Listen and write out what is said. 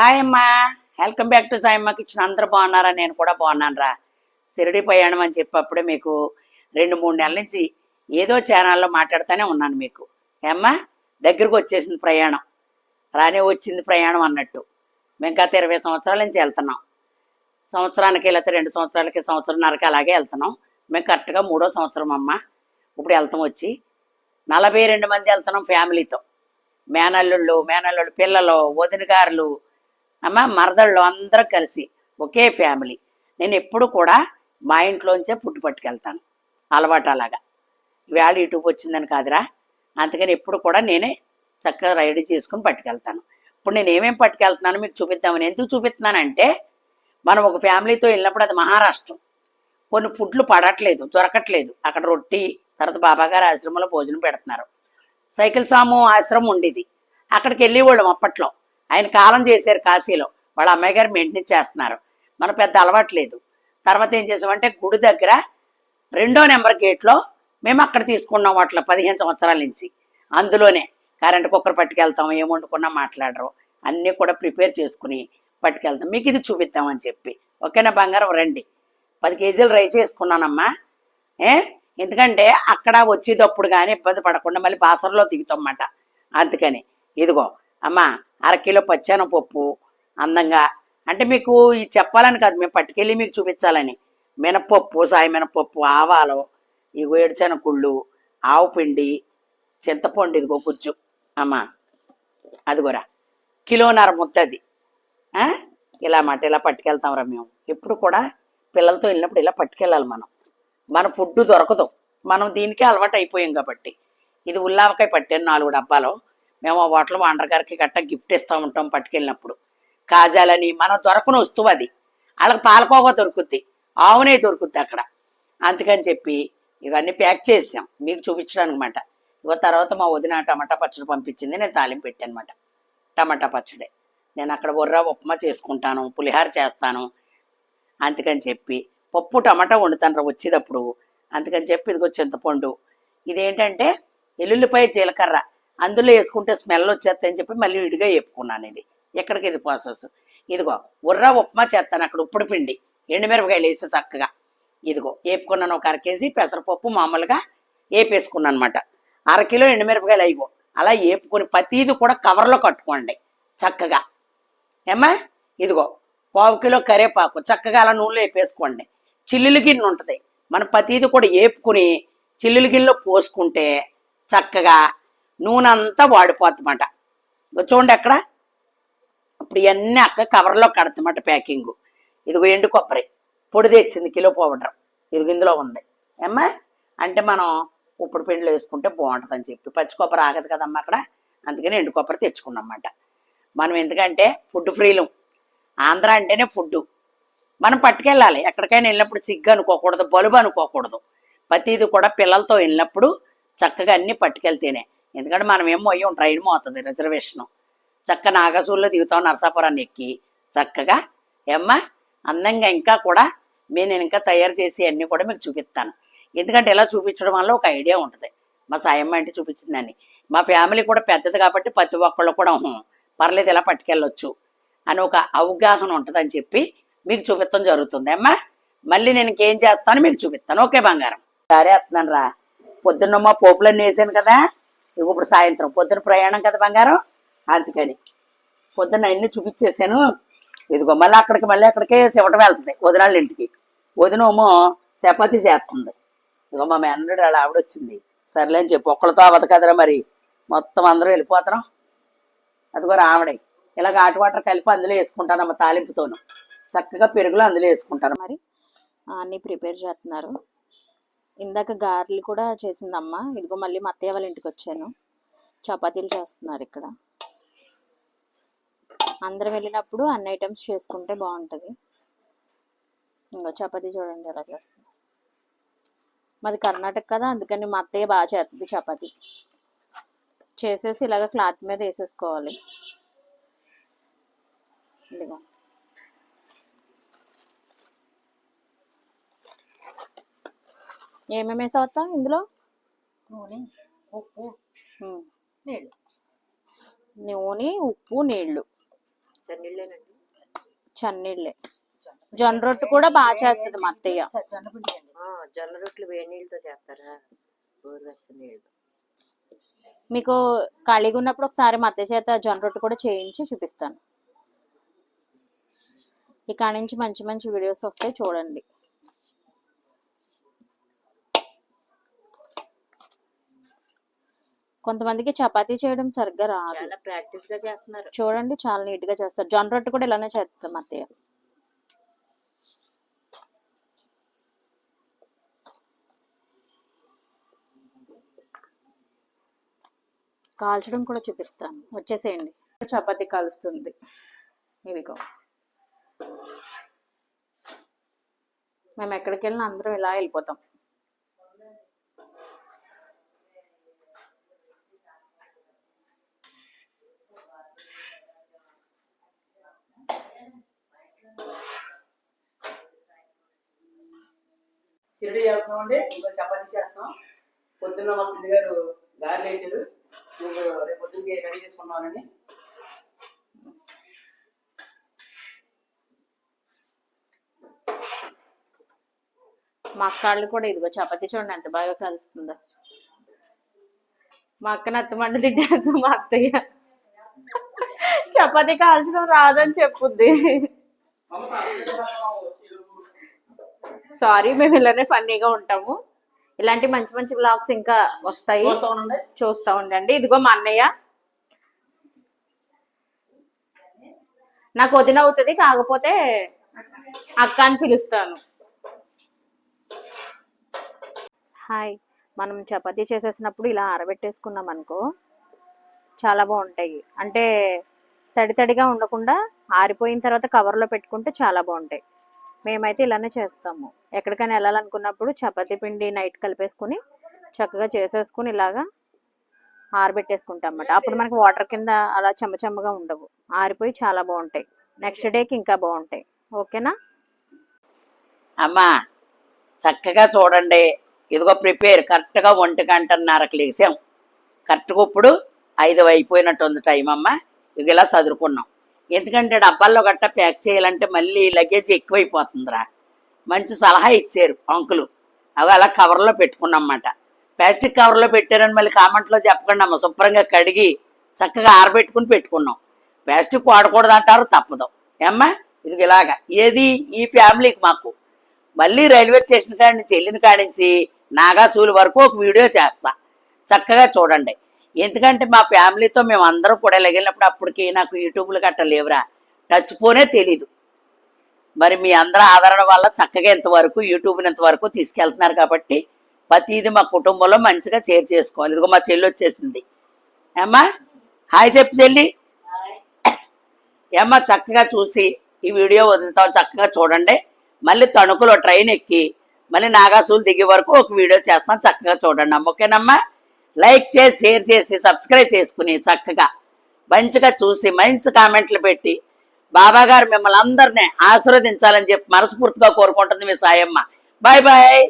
Hi అమ్మా, welcome back to Sayamma kitchen. అందరూ బాగున్నారా? నేను కూడా బాగున్నాను రా. షిరిడి ప్రయాణం అని చెప్పి మీకు 2-3 నెలల నుంచి ఏదో ఛానల్లో మాట్లాడుతూనే ఉన్నాను మీకు. ఏమ్మా, దగ్గరకు వచ్చేసింది ప్రయాణం, రానే వచ్చింది ప్రయాణం అన్నట్టు. మేము గత 20 సంవత్సరాల నుంచి వెళ్తున్నాం. సంవత్సరానికి వెళ్తే 2 సంవత్సరాలకి, సంవత్సరంన్నరకి అలాగే వెళ్తున్నాం. మేము కరెక్ట్గా 3వ సంవత్సరం అమ్మ ఇప్పుడు వెళ్తాం. వచ్చి 42 మంది వెళ్తున్నాం ఫ్యామిలీతో. మేనల్లుళ్ళు పిల్లలు, వదిన గారులు, అమ్మ మరదళ్ళు అందరూ కలిసి ఒకే ఫ్యామిలీ. నేను ఎప్పుడు కూడా మా ఇంట్లోంచే ఫుడ్ పట్టుకెళ్తాను, అలవాటు అలాగా. వేళ యూట్యూబ్ వచ్చిందని కాదురా, అందుకని ఎప్పుడు కూడా నేనే చక్కగా రెడీ చేసుకుని పట్టుకెళ్తాను. ఇప్పుడు నేను ఏమేమి పట్టుకెళ్తున్నానో మీకు చూపిద్దామని. ఎందుకు చూపిస్తున్నానంటే, మనం ఒక ఫ్యామిలీతో వెళ్ళినప్పుడు అది మహారాష్ట్రం, కొన్ని ఫుడ్లు పడట్లేదు, దొరకట్లేదు. అక్కడ రొట్టి, తర్వాత బాబాగారు ఆశ్రమంలో భోజనం పెడుతున్నారు. సైకిల్ స్వామి ఆశ్రమం ఉండేది, అక్కడికి వెళ్ళేవాళ్ళం అప్పట్లో. ఆయన కాలం చేశారు కాశీలో, వాళ్ళ అమ్మాయి గారు మెయింటెనెన్స్ చేస్తున్నారు. మన పెద్ద అలవాట్లేదు. తర్వాత ఏం చేసామంటే, గుడి దగ్గర 2వ నెంబర్ గేట్లో మేము అక్కడ తీసుకున్నాం అట్లా 15 సంవత్సరాల నుంచి. అందులోనే కరెంట్ కుక్కర్ పట్టుకెళ్తాం, ఏం వండుకున్నా మాట్లాడరు, అన్నీ కూడా ప్రిపేర్ చేసుకుని పట్టుకెళ్తాం. మీకు ఇది చూపిద్దామని చెప్పి. ఓకేనా బంగారం? రండి. 10 కేజీలు రైస్ వేసుకున్నానమ్మా. ఎందుకంటే అక్కడ వచ్చేటప్పుడు కానీ ఇబ్బంది పడకుండా మళ్ళీ బాసరలో దిగుతామన్నమాట. అందుకని ఇదిగో అమ్మ, 1/2 కిలో పచ్చెనపప్పు అందంగా, అంటే మీకు ఈ చెప్పాలని కాదు, మేము పట్టుకెళ్ళి మీకు చూపించాలని. మినపప్పు, సాయి మినపప్పు, ఆవాలు, ఈ వేడిచెనగుళ్ళు, ఆవు పిండి, చింతపండు, ఇదిగో గుజ్జు అమ్మ, అదిగోరా 1.5 కిలో ముద్దది. ఇలా మాట ఇలా పట్టుకెళ్తాంరా మేము. ఎప్పుడు కూడా పిల్లలతో వెళ్ళినప్పుడు ఇలా పట్టుకెళ్ళాలి మనం. మన ఫుడ్ దొరకదు, మనం దీనికే అలవాటు అయిపోయాం కాబట్టి. ఇది ఉల్లావకాయ పట్టాను 4 డబ్బాలు. మేము ఆ హోటల్ వాండర్ గారికి గట్టా గిఫ్ట్ ఇస్తూ ఉంటాం పట్టుకెళ్ళినప్పుడు. కాజాలని మన దొరకని వస్తువు అది. వాళ్ళకి పాలకోవా దొరుకుద్ది, ఆవునే దొరుకుద్ది అక్కడ. అందుకని చెప్పి ఇవన్నీ ప్యాక్ చేసాం మీకు చూపించడానికి అనమాట. ఇగో తర్వాత మా వదిన టమాటా పచ్చడి పంపించింది, నేను తాలింపు పెట్టాను అనమాట. టమాటా పచ్చడి నేను అక్కడ బొర్రా ఉప్మా చేసుకుంటాను, పులిహార చేస్తాను. అందుకని చెప్పి పప్పు టమాటా వండుతాను వచ్చేటప్పుడు. అందుకని చెప్పి ఇదిగో చింతపండు, ఇదేంటంటే ఎల్లుల్లిపాయ జీలకర్ర అందులో వేసుకుంటే స్మెల్ వచ్చేస్తాయని చెప్పి మళ్ళీ విడిగా వేపుకున్నాను. ఇది ఎక్కడికి ఇది ప్రాసెస్. ఇదిగో ఉర్రా ఉప్మా చేస్తాను, అక్కడ ఉప్పుడు పిండి, ఎండుమిరపకాయలు వేసి చక్కగా ఇదిగో వేపుకున్నాను. ఒక 1/2 కేజీ పెసరపప్పు మామూలుగా వేపేసుకున్నాను అనమాట. 1/2 కిలో ఎండుమిరపకాయలు అయిగో అలా వేపుకొని ప్రతిది కూడా కవర్లో కట్టుకోండి చక్కగా. ఏమ్మా, ఇదిగో 1/4 కిలో కరివేపాకు చక్కగా అలా నూనెలో వేపేసుకోండి. చిల్లుల గిన్నె ఉంటుంది, మన ప్రతిది కూడా వేపుకుని చిల్లుల గిన్నెలో పోసుకుంటే చక్కగా నూనె అంతా వాడిపోతుందన్నమాట. చూడండి అక్కడ. ఇప్పుడు ఇవన్నీ అక్క కవర్లో కడతామట ప్యాకింగ్. ఇదిగో ఎండు కొబ్బరి పొడి తెచ్చింది, కిలో పౌడర్ ఇదిగో ఇందులో ఉంది. ఏమ్మా, అంటే మనం ఉప్పుడు పిండిలో వేసుకుంటే బాగుంటుందని చెప్పి. పచ్చి కొబ్బరి ఆగదు కదమ్మా అక్కడ, అందుకని ఎండు కొబ్బరి తెచ్చుకున్నమాట. మనం ఎందుకంటే ఫుడ్ ఫ్రీలు, ఆంధ్ర అంటేనే ఫుడ్డు. మనం పట్టుకెళ్ళాలి ఎక్కడికైనా వెళ్ళినప్పుడు. సిగ్గు అనుకోకూడదు, బలుబు అనుకోకూడదు. ప్రతిది కూడా పిల్లలతో వెళ్ళినప్పుడు చక్కగా అన్నీ పట్టుకెళ్తేనే. ఎందుకంటే మనం ఏమో అయ్యాం, ట్రైన్ మోతుంది రిజర్వేషను. చక్క నాగసూర్లో దిగుతాం, నరసాపురాన్ని ఎక్కి చక్కగా. ఏమ్మా, అందంగా ఇంకా కూడా నేను ఇంకా తయారు చేసి అన్నీ కూడా మీకు చూపిస్తాను. ఎందుకంటే ఇలా చూపించడం వల్ల ఒక ఐడియా ఉంటుంది. మా సాయమ్మ అంటే చూపించిందని. మా ఫ్యామిలీ కూడా పెద్దది కాబట్టి ప్రతి ఒక్కళ్ళు కూడా పర్లేదు ఇలా పట్టుకెళ్ళొచ్చు అని ఒక అవగాహన ఉంటుందని చెప్పి మీకు చూపించడం జరుగుతుంది. అమ్మా, మళ్ళీ నేను ఇంకేం చేస్తాను మీకు చూపిస్తాను. ఓకే బంగారం? సరే వస్తున్నాను రా. పొద్దున్న మా పోపులన్నీ వేసాను కదా, ఇప్పుడు సాయంత్రం పొద్దున ప్రయాణం కదా బంగారం, అందుకని పొద్దున్న అన్నీ చూపించేసాను. ఇదిగో మళ్ళీ అక్కడికే శివటం వెళ్తుంది వదినాళ్ళ ఇంటికి. వదినేమో చపాతీ చేస్తుంది. ఇదిగో మా మేనడు వాళ్ళ ఆవిడ వచ్చింది. సర్లే అని చెప్పి ఒక్కళ్ళతో అవ్వదు కదరా, మరి మొత్తం అందరూ వెళ్ళిపోతున్నాం. అదిగో ఆవిడ ఇలాగ హాట్ వాటర్ కలిపి అందులో వేసుకుంటానమ్మ, తాలింపుతోను చక్కగా పెరుగులో అందులో వేసుకుంటాను. మరి అన్నీ ప్రిపేర్ చేస్తున్నారు. ఇందాక గారెలు కూడా చేసిందమ్మా. ఇదిగో మళ్ళీ మా అత్తయ్య వాళ్ళ ఇంటికి వచ్చాను, చపాతీలు చేస్తున్నారు ఇక్కడ. అందరం వెళ్ళినప్పుడు అన్ని ఐటమ్స్ చేసుకుంటే బాగుంటుంది. ఇంకో చపాతీ చూడండి ఎలా చేస్తుంది. మాది కర్ణాటక కదా, అందుకని మా అత్తయ్య బాగా చేస్తుంది చపాతీ. చేసేసి ఇలాగ క్లాత్ మీద వేసేసుకోవాలి. ఇదిగో ఏమేమి వేసావత్తా ఇందులో? నూనె, ఉప్పు, నీళ్ళు. నూనె, ఉప్పు, నీళ్ళు చన్నీళ్ళేనండి. చన్నీళ్ళే. జొన్న రొట్టె కూడా బాగా చేస్తుంది మా అత్తయ్య. జొన్న రొట్టెలు వేడి నీళ్ళతో చేస్తారా? గోరువెచ్చని నీళ్ళతో. మీకు ఖాళీగా ఉన్నప్పుడు ఒకసారి మా అత్తయ్య చేత జొన్న రొట్టె కూడా చేయించి చూపిస్తాను. ఇక్కడ నుంచి మంచి మంచి వీడియోస్ వస్తాయి, చూడండి. కొంతమందికి చపాతీ చేయడం సరిగ్గా రాదు, చాలా ప్రాక్టీస్ గా చేస్తున్నారు. చూడండి చాలా నీట్ గా చేస్తారు. జొన్న రొట్టె కూడా ఇలానే చేస్తాం మా అత్తయ్య. కాల్చడం కూడా చూపిస్తాను, వచ్చేసేయండి. చపాతీ కాలుస్తుంది, ఇదిగో. మేము ఎక్కడికి వెళ్ళినా అందరం ఇలా వెళ్ళిపోతాం. షిరిడి వెళ్తున్నాం అండి. ఇంకా చపాతీ చేస్తాం. పొద్దున్న మా పిల్లి గారు గారెలు వేసారు. నువ్వు రేపు పొద్దున్నకి రెడీ చేసుకున్నానండి. మా అక్కళ్ళు కూడా ఇదిగో చపాతీ చూడండి ఎంత బాగా కలుస్తుందో. మా అక్కని అత్తమంట తిట్టేస్తుంది మా అత్తయ్య. చపాతీ కాల్చడం రాదని చెప్పుద్ది. సారీ, మేము ఇలానే ఫన్నీగా ఉంటాము. ఇలాంటి మంచి మంచి బ్లాగ్స్ ఇంకా వస్తాయి, చూస్తూ ఉండండి. ఇదిగో మా అన్నయ్య. నాకు వదిన అవుతుంది, కాకపోతే అక్క అని పిలుస్తాను. హాయ్. మనం చపాతీ చేసేసినప్పుడు ఇలా ఆరబెట్టేసుకున్నాం అనుకో, చాలా బాగుంటాయి. అంటే తడి తడిగా ఉండకుండా ఆరిపోయిన తర్వాత కవర్లో పెట్టుకుంటే చాలా బాగుంటాయి. మేమైతే ఇలానే చేస్తాము. ఎక్కడికైనా వెళ్ళాలనుకున్నప్పుడు చపాతీ పిండి నైట్ కలిపేసుకుని చక్కగా చేసేసుకుని ఇలాగా ఆరబెట్టేసుకుంటాం అన్నమాట. అప్పుడు మనకి వాటర్ కింద అలా చెమ్మచెమ్మగా ఉండవు, ఆరిపోయి చాలా బాగుంటాయి. నెక్స్ట్ డేకి ఇంకా బాగుంటాయి. ఓకేనా అమ్మా? చక్కగా చూడండి. ఇదిగో ప్రిపేర్ కరెక్ట్గా 1:30కి లేసాం. కరెక్ట్గా ఇప్పుడు 5 అయిపోయినట్టుంది టైం అమ్మ. ఇక ఇలా చదువుకున్నాం. ఎందుకంటే డబ్బాల్లో గట్ట ప్యాక్ చేయాలంటే మళ్ళీ లగేజ్ ఎక్కువైపోతుందిరా. మంచి సలహా ఇచ్చారు అంకులు. అవి అలా కవర్లో పెట్టుకున్నమాట. ప్లాస్టిక్ కవర్లో పెట్టారని మళ్ళీ కామెంట్లో చెప్పకండి అమ్మ. శుభ్రంగా కడిగి చక్కగా ఆరబెట్టుకుని పెట్టుకున్నాం. ప్లాస్టిక్ వాడకూడదు అంటారు, తప్పదు ఏమ్మా. ఇది ఇలాగా ఏది ఈ ఫ్యామిలీకి మాకు మళ్ళీ రైల్వే స్టేషన్ కాడి నుంచి వెళ్ళిన కాడి నుంచి నాగాసూలు వరకు ఒక వీడియో చేస్తా, చక్కగా చూడండి. ఎందుకంటే మా ఫ్యామిలీతో మేము అందరం కూడా వెళ్ళినప్పుడు అప్పటికి నాకు యూట్యూబ్లు గట్ట లేవురా, టచ్ ఫోనే తెలీదు. మరి మీ అందరూ ఆదరణ వల్ల చక్కగా ఇంతవరకు యూట్యూబ్ని ఇంతవరకు తీసుకెళ్తున్నారు. కాబట్టి ప్రతిదీ మా కుటుంబంలో మంచిగా షేర్ చేసుకోవాలి. ఇదిగో మా చెల్లి వచ్చేసింది. ఏమ్మా హాయ్ చెప్పు చెల్లి. ఏమ్మా చక్కగా చూసి ఈ వీడియో వదులుతాం, చక్కగా చూడండి. మళ్ళీ తణుకులో ట్రైన్ ఎక్కి మళ్ళీ నాగాసూలు దిగే వరకు ఒక వీడియో చేస్తాం, చక్కగా చూడండి అమ్మ. ఓకేనమ్మా? లైక్ చేసి షేర్ చేసి సబ్స్క్రైబ్ చేసుకుని చక్కగా మంచిగా చూసి మంచి కామెంట్లు పెట్టి బాబా గారు మిమ్మల్ని అందరినీ ఆశీర్వదించాలని చెప్పి మనస్ఫూర్తిగా కోరుకుంటుంది మీ సాయమ్మ. Bye bye.